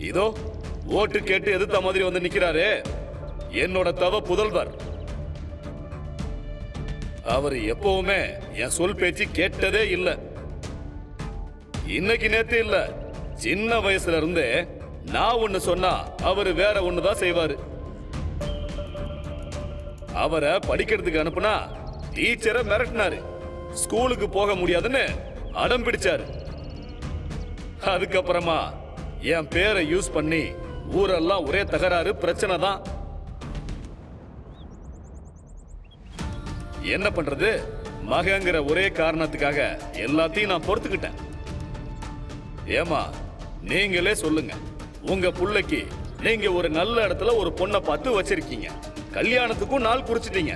இதோ ஓட்டு கேட்டு எதிர்த்த மாதிரி வந்து நிக்கிறாரு என்னோட தவ புதல்வர். அவர் எப்பவுமே என் சொல் பேச்சு கேட்டதே இல்ல. இன்னைக்கு நேத்து இல்ல, சின்ன வயசுல இருந்தே நான் ஒண்ணு சொன்னா அவரு வேற ஒண்ணுதான் செய்வாரு. அவரை படிக்கிறதுக்கு அனுப்புனா டீச்சரை மிரட்டினாரு. ஸ்கூலுக்கு போக முடியாதுன்னு அடம் பிடிச்சாரு. அதுக்கப்புறமா என் பேரை யூஸ் பண்ணி ஊரெல்லாம் ஒரே தகராறு பிரச்சனை தான். என்ன பண்றது, மகங்கிற ஒரே காரணத்துக்காக எல்லாத்தையும் நான் பொறுத்துக்கிட்டேன். ஏமா நீங்களே சொல்லுங்க, உங்க புள்ளைக்கு நீங்க ஒரு நல்ல இடத்துல ஒரு பொண்ணை பார்த்து வச்சிருக்கீங்க, கல்யாணத்துக்கும் நாள் குறிச்சிட்டீங்க.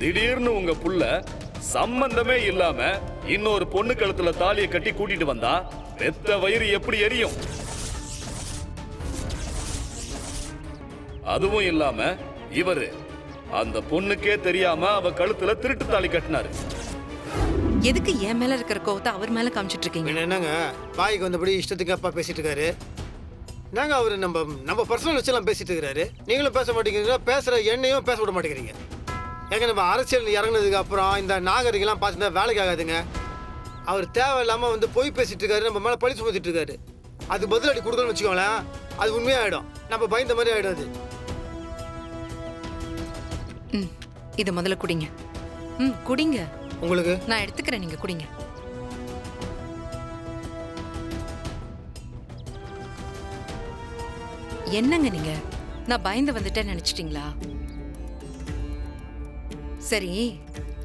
திடீர்னு உங்க புள்ள சம்பந்தமே இல்லாம இன்னொரு பொண்ணு கழுத்துல தாலியை கட்டி கூட்டிட்டு வந்தா பெத்த வயிறு எப்படி எரியும்? அதுவும் இல்லாம இவரு அந்த பொண்ணுக்கே தெரியாம அவ கழுத்துல திருட்டு தாலி கட்டினாரு. எதுக்கு என் மேல இருக்கிற கோவத்தை அவர் மேல காமிச்சிட்டு இருக்கீங்க? என்னங்க பாய்க்கு வந்தபடி இஷ்டத்துக்கு அப்பா பேசிட்டு இருக்காரு. நாங்க அவரு நம்ம பர்சனல் வச்செல்லாம் பேசிட்டு இருக்கிறாரு. நீங்களும் பேச மாட்டேங்கிறீங்க, பேசுற என்னையும் பேச விட மாட்டேங்கிறீங்க. ஏங்க நம்ம அரசியல் இறங்குனதுக்கு அப்புறம் இந்த நாகரிகெல்லாம் பார்த்துட்டா வேலைக்கு ஆகாதுங்க. அவர் தேவையில்லாம வந்து பொய் பேசிட்டு இருக்காரு, நம்ம மேல பழி சுமத்திட்டு இருக்காரு. அது பதிலடி கொடுக்கணும்னு வச்சுக்கோங்களேன், அது உண்மையாயிடும். நம்ம பயந்த மாதிரி ஆயிடும் அது. இத முதல்ல குடிங்க. குடிங்க. உங்களுக்கு நான் எடுத்துக்கிறேன், நீங்க குடிங்க. என்னங்க நீங்க, நான் பயந்து வந்துட்டேன்னு நினைச்சிட்டீங்களா? சரி,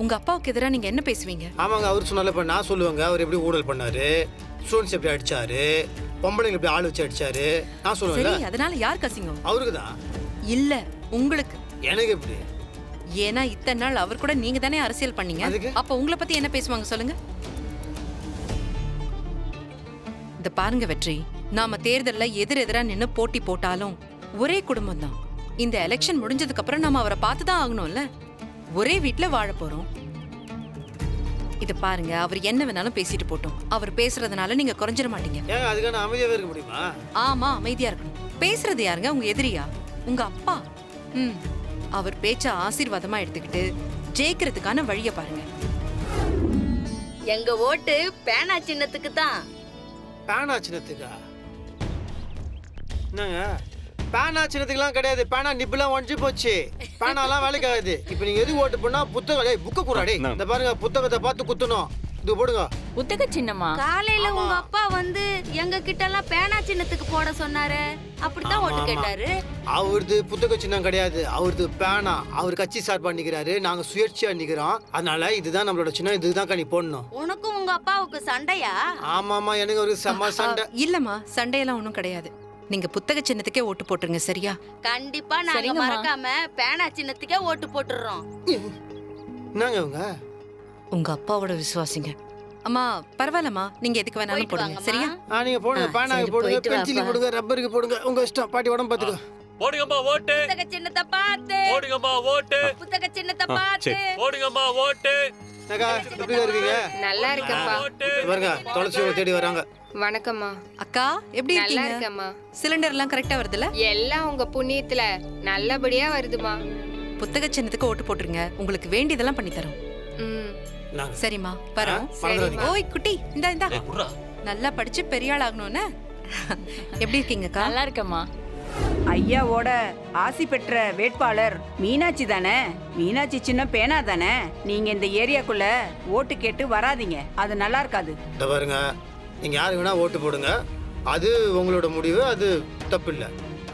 உங்க அப்பாவுக்கு எதிராக நீங்க என்ன பேசுவீங்க? ஆமாங்க, அவர் சொன்னால இப்ப நான் சொல்லுவாங்க. அவர் எப்படி ஊழல் பண்ணாரு, ஸ்டூடெண்ட்ஸ் எப்படி அடிச்சாரு, பொம்பளைங்க எப்படி ஆள் வச்சு அடிச்சாரு, நான் சொல்லுவேன். சரி, அதனால யாருக்கு அசிங்கம்? அவருக்கு தான். இல்ல, உங்களுக்கு. எனக்கு எப்படி? ஏன்னா இத்தனை நாள் அவர் கூட நீங்க தானே அரசியல் பண்ணீங்க. அப்ப உங்களை பத்தி என்ன பேசுவாங்க சொல்லுங்க? இந்த பாருங்க வெற்றி, நாம தேர்தல்ல எதிரெதிரா நின்னு போட்டி போட்டாலும் ஒரே குடும்பம் தான். இந்த எலெக்ஷன் முடிஞ்சதுக்கு அப்புறம் நாம அவரை பார்த்துதான் ஆகணும்ல. ஒரே வீட்டுல வாழ போறோம். இத பாருங்க, அவர் என்ன வேணாலும் பேசிட்டு போட்டோம். அவர் பேசுறதுனால நீங்க குறைஞ்சிட மாட்டீங்க. ஏங்க அதுக்கான அமைதியாவே இருக்க முடியுமா? ஆமா, அமைதியா இருக்கணும். பேசுறது யாருங்க? உங்க எதிரியா? உங்க அப்பா. அவர் பேச்ச ஆசீர்வாதமா எடுத்துக்கிட்டு ஜெயிக்கிறதுக்கான வழிய பாருங்க. எங்க ஓட்டு பேனா சின்னத்துக்கு தான். பேனா சின்னத்துக்கா? என்னங்க பேனா சின்னத்துக்குலாம் கிடையாது. பேனா நிப்புலாம் ஒழிஞ்சு போச்சு. பேனாலாம் வேலைக்கு ஆகுது. இப்போ நீங்க எது ஓட்டு பண்ணா புத்தகம் புக்க கூடாடே. இந்த பாருங்க, புத்தகத்தை பார்த்து குத்தணும். இது போடுங்க. புத்தக சின்னமா? காலையில உங்க அப்பா வந்து எங்க கிட்ட எல்லாம் பேனா சின்னத்துக்கு போட சொன்னாரு. அப்படித்தான் ஓட்டு கேட்டாரு. அவரது புத்தக சின்னம் கிடையாது, அவரது பேனா. அவர் கட்சி ஸ்டார்ட் பண்ணிக்கிறாரு, நாங்க சுயேட்சையா நிக்கிறோம். அதனால இதுதான் நம்மளோட சின்னம், இதுதான் கனி போடணும். உனக்கும் உங்க அப்பாவுக்கு சண்டையா? ஆமாமா, எனக்கு ஒரு செம்ம சண்டை. இல்லம்மா, சண்டையெல்லாம் ஒண்ணும் கிடையாது. நீங்க புத்தக சின்னத்துக்கே ஓட்டு போட்டுருங்க, சரியா? கண்டிப்பா நாங்க மறக்காம பேனா சின்னத்துக்கே ஓட்டு போட்டுறோம். என்னங்க இவங்க? உங்க அப்பாவோட விசுவாசிங்க. அம்மா பரவாயில்லம்மா, நீங்க எதுக்கு வேணாலும் போடுங்க, சரியா? நீங்க போடுங்க, பேனாக்கு போடுங்க, பென்சிலுக்கு போடுங்க, ரப்பருக்கு போடுங்க, உங்க இஷ்டம். பாட்டி உடம்பு பாத்துக்கோ. போடுங்கம்மா ஓட்டு. புத்தக சின்னத்தை பார்த்து போடுங்கம்மா ஓட்டு. புத்தக சின்னத்தை பார்த்து போடுங்கம்மா ஓட்டு. எப்படி இருக்கீங்க? நல்லா இருக்கேன்ப்பா. பாருங்க, தொலைச்சி உங்களை தேடி வராங்க. வணக்கம்மா. அக்கா எப்படி நல்லா இருக்கீங்க? இருக்கேம்மா. சிலிண்டர் எல்லாம் கரெக்டா வருதுல? எல்லாம் உங்க புண்ணியத்துல நல்லபடியா வருதுமா. புத்தக சின்னத்துக்கு ஓட்டு போட்டுருங்க, உங்களுக்கு வேண்டியதெல்லாம் பண்ணி தரோம். சரிம்மா, வரோம். ஓய் குட்டி, இந்தா நல்லா படிச்சு பெரிய ஆள் ஆகணும்னு. எப்படி இருக்கீங்கக்கா? நல்லா இருக்கேம்மா. ஐயாவோட ஆசி பெற்ற வேட்பாளர் மீனாட்சி தானே? மீனாட்சி சின்ன பேனா தானே? நீங்க இந்த ஏரியாக்குள்ள ஓட்டு கேட்டு வராதீங்க, அது நல்லா இருக்காது. இந்த பாருங்க, நீங்க யாரு வேணா ஓட்டு போடுங்க, அது உங்களோட முடிவு, அது தப்பு இல்லை.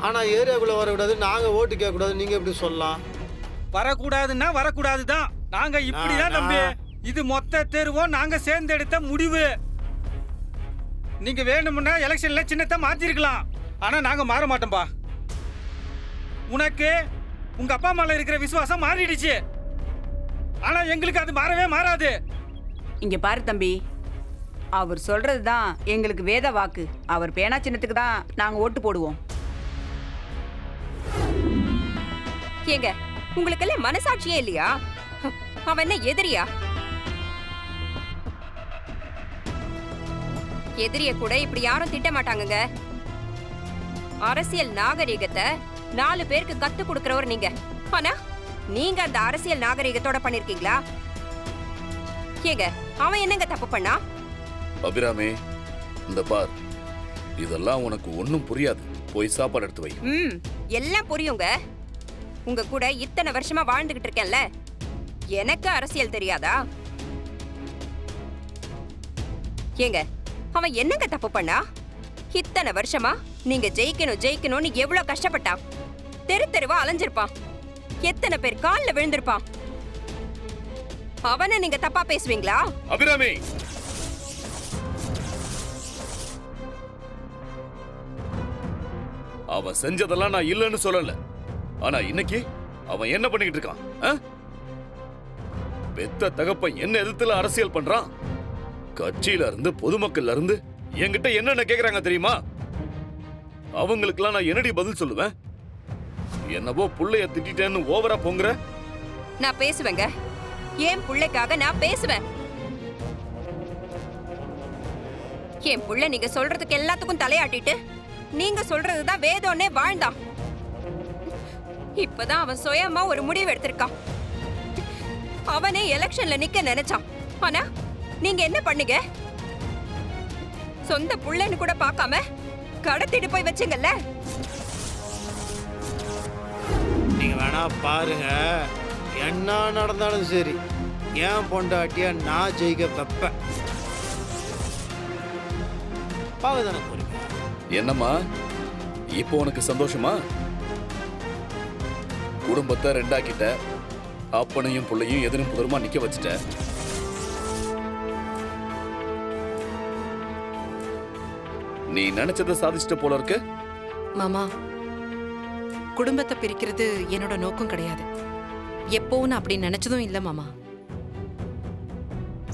ஆனா ஏரியாக்குள்ள வரக்கூடாது, நாங்க ஓட்டு கேட்க கூடாது, நீங்க எப்படி சொல்லலாம்? வரக்கூடாதுன்னா வரக்கூடாதுதான். நாங்க இப்படிதான் தம்பி, இது மொத்த தேர்வும் நாங்க சேர்ந்தெடுத்த முடிவு. நீங்க வேணும்னா எலெக்ஷன்ல சின்னத்தை மாத்திருக்கலாம், ஆனா நாங்க மாற மாட்டோம்பா. உனக்கு உங்க அப்பா மேல இருக்கிற விசுவாசம் மாறிடுச்சு, ஆனா எங்களுக்கு அது மாறவே மாறாது. இங்க பாரு தம்பி, அவர் சொல்றதுதான் எங்களுக்கு வேத வாக்கு. அவர் பேனா சின்னத்துக்கு தான் நாங்க ஓட்டு போடுவோம். ஏங்க, உங்களுக்கெல்லாம் மனசாட்சியே இல்லையா? அவன் என்ன எதிரியா? எதிரிய கூட இப்படி யாரும் திட்ட மாட்டாங்கங்க. அரசியல் நாகரிகத்தை 4 பேருக்கு கத்து கொடுக்கறவர் நீங்க. ஆனா நீங்க அந்த அரசியல் நாகரிகத்தோட பண்ணிருக்கீங்களா? ஏங்க அவன் என்னங்க தப்பு பண்ணா? அபிராமி, இந்த பார், இதெல்லாம் உனக்கு ஒன்றும் புரியாது. போய் சாப்பாடு எடுத்து வை. எல்லாம் புரியுங்க. உங்க கூட இத்தனை வருஷமா வாழ்ந்துகிட்டு இருக்கேன்ல, எனக்கு அரசியல் தெரியாதா? ஏங்க அவன் என்னங்க தப்பு பண்ணா? இத்தனை வருஷமா நீங்க ஜெயிக்கணும் ஜெயிக்கணும்னு எவ்வளவு கஷ்டப்பட்டான். தெரு தெருவா அலைஞ்சிருப்பான். எத்தனை பேர் கால்ல விழுந்திருப்பான். அவனை நீங்க தப்பா பேசுவீங்களா? அபிராமி, அவன் செஞ்சதெல்லாம் நான் இல்லைன்னு சொல்லல. ஆனா இன்னைக்கு அவன் என்ன பண்ணிக்கிட்டு இருக்கான்? ஆ? பெத்த தகப்பன் என்ன எதிர்த்துல அரசியல் பண்றான்? கட்சியில இருந்து பொதுமக்கள்ல இருந்து என்கிட்ட என்னென்ன கேக்குறாங்க தெரியுமா? அவங்களுக்கெல்லாம் நான் என்னடி பதில் சொல்லுவேன்? என்னவோ புள்ளைய திட்டேன்னு ஓவரா பொங்குற. நான் பேசுவேங்க. என் புள்ளைக்காக நான் பேசுவேன். என் புள்ள நீங்க சொல்றதுக்கு எல்லாத்துக்கும் தலையாட்டிட்டு நீங்க சொல்றதுதான் வேதம்னே வாழ்ந்தான். இப்பதான் அவன் சுயமா ஒரு முடிவு எடுத்திருக்கான். அவனே எலெக்ஷன்ல நிக்க நினைச்சான். ஆனா நீங்க என்ன பண்ணீங்க? சொந்த புள்ளன்னு கூட பார்க்காம கடத்திட்டு போய் வச்சுங்கல்ல. நீங்க வேணா பாருங்க, என்ன நடந்தாலும் சரி ஏன் பொண்டாட்டியா நான் ஜெயிக்க வைப்பேன். பாவதானே போறீங்க. என்னம்மா, இப்போ உனக்கு சந்தோஷமா? குடும்பத்தை ரெண்டாக்கிட்ட, அப்பனையும் புள்ளையும் எதிரும் புதருமா நிக்க வச்சுட்ட. நீ நினைச்சதை சாதிச்சிட்ட போல இருக்கு. மாமா, குடும்பத்தை பிரிக்கிறது என்னோட நோக்கம் கிடையாது. எப்போவும் நான் அப்படி நினைச்சதும் இல்ல மாமா.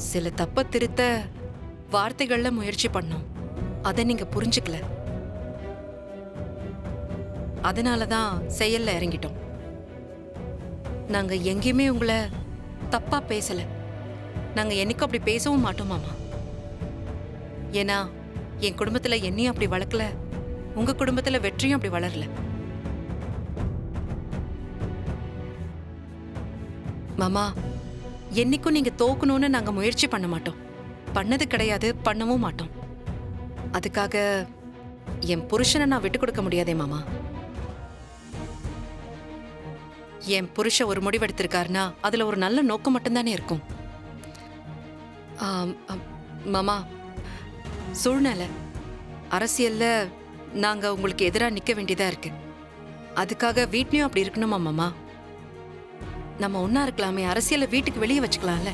சில தப்ப திருத்த வார்த்தைகள்ல முயற்சி பண்ணோம். அதை நீங்க புரிஞ்சுக்கல. அதனாலதான் செயல்ல இறங்கிட்டோம். நாங்க எங்கேயுமே உங்களை தப்பா பேசல. நாங்க என்னைக்கும் அப்படி பேசவும் மாட்டோம் மாமா. ஏன்னா என் குடும்பத்துல என்னையும் அப்படி வளர்க்கல, உங்க குடும்பத்துல வெற்றியும் அப்படி வளரல. மாமா, என்னைக்கும் நீங்க தோக்கணும்னு நாங்க முயற்சி பண்ண மாட்டோம். பண்ணது கிடையாது, பண்ணவும் மாட்டோம். அதுக்காக என் புருஷனை நான் விட்டு கொடுக்க முடியாதே மாமா. என் புருஷன் ஒரு முடிவெடுத்திருக்காருன்னா அதுல ஒரு நல்ல நோக்கம் மட்டும்தானே இருக்கும். மாமா, சூழ்நிலை அரசியல்ல நாங்க உங்களுக்கு எதிராக நிக்க வேண்டியதா இருக்கு. அதுக்காக வீட்லயும் அப்படி இருக்கணுமா மாமா? நம்ம ஒன்னா இருக்கலாமே, அரசியலை வீட்டுக்கு வெளியே வச்சுக்கலாம்ல.